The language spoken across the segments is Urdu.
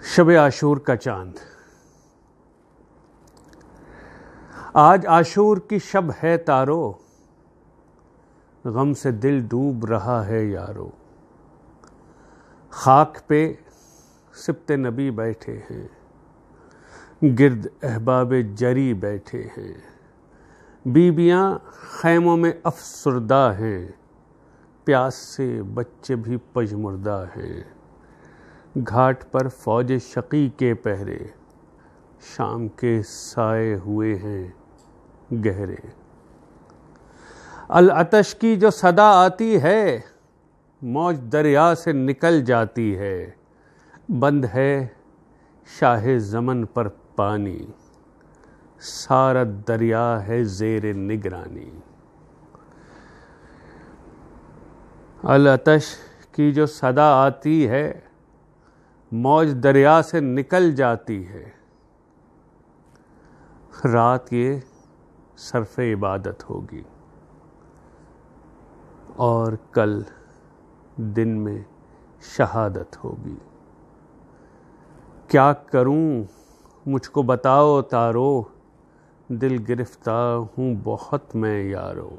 شب عاشور کا چاند۔ آج عاشور کی شب ہے تارو، غم سے دل ڈوب رہا ہے یارو۔ خاک پہ سبط نبی بیٹھے ہیں، گرد احباب جری بیٹھے ہیں۔ بیویاں خیموں میں افسردہ ہیں، پیاس سے بچے بھی پژمردہ ہیں۔ گھاٹ پر فوج شقی کے پہرے، شام کے سائے ہوئے ہیں گہرے۔ العطش کی جو صدا آتی ہے، موج دریا سے نکل جاتی ہے۔ بند ہے شاہ زمن پر پانی، سارا دریا ہے زیر نگرانی۔ العطش کی جو صدا آتی ہے، موج دریا سے نکل جاتی ہے۔ رات یہ صرف عبادت ہوگی، اور کل دن میں شہادت ہوگی۔ کیا کروں مجھ کو بتاؤ تارو، دل گرفتار ہوں بہت میں یارو۔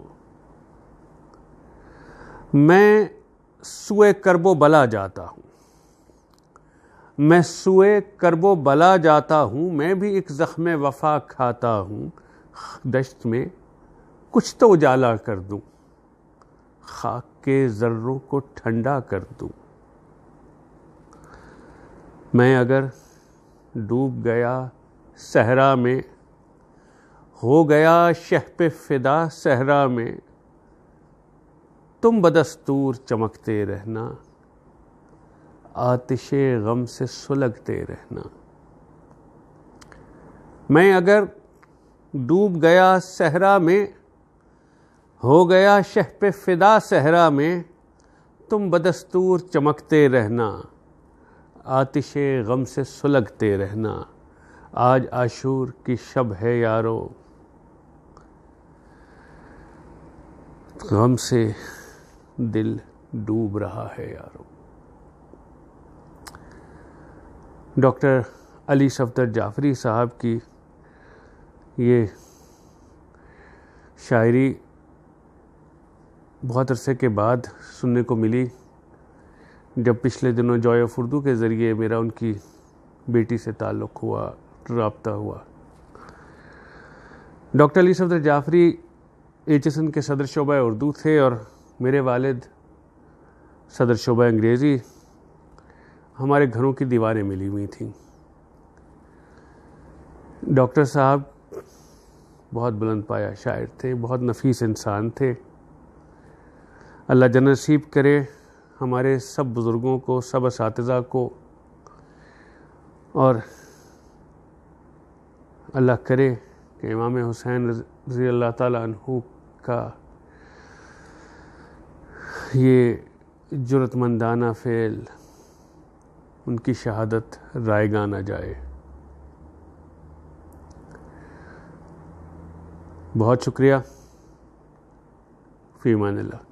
میں سوئے کرب و بلا جاتا ہوں، میں سوئے کرب و بلا جاتا ہوں۔ میں بھی ایک زخم وفا کھاتا ہوں، دشت میں کچھ تو اجالا کر دوں، خاک کے ذروں کو ٹھنڈا کر دوں۔ میں اگر ڈوب گیا صحرا میں، ہو گیا شہ پہ فدا صحرا میں، تم بدستور چمکتے رہنا، آتش غم سے سلگتے رہنا۔ میں اگر ڈوب گیا صحرا میں، ہو گیا شہ پہ فدا صحرا میں، تم بدستور چمکتے رہنا، آتش غم سے سلگتے رہنا۔ آج عاشور کی شب ہے یارو، غم سے دل ڈوب رہا ہے یارو۔ ڈاکٹر علی صفدر جعفری صاحب کی یہ شاعری بہت عرصے کے بعد سننے کو ملی، جب پچھلے دنوں جوائے آف اردو کے ذریعے میرا ان کی بیٹی سے تعلق ہوا، رابطہ ہوا۔ ڈاکٹر علی صفدر جعفری HSN کے صدر شعبہ اردو تھے، اور میرے والد صدر شعبہ انگریزی۔ ہمارے گھروں کی دیواریں ملی ہوئی تھیں۔ ڈاکٹر صاحب بہت بلند پایہ شاعر تھے، بہت نفیس انسان تھے۔ اللہ جنت نصیب کرے ہمارے سب بزرگوں کو، سب اساتذہ کو، اور اللہ کرے کہ امام حسین رضی اللہ تعالیٰ عنہ کا یہ جرأت مندانہ فعل، ان کی شہادت رائیگاں نہ جائے۔ بہت شکریہ، فی امان اللہ۔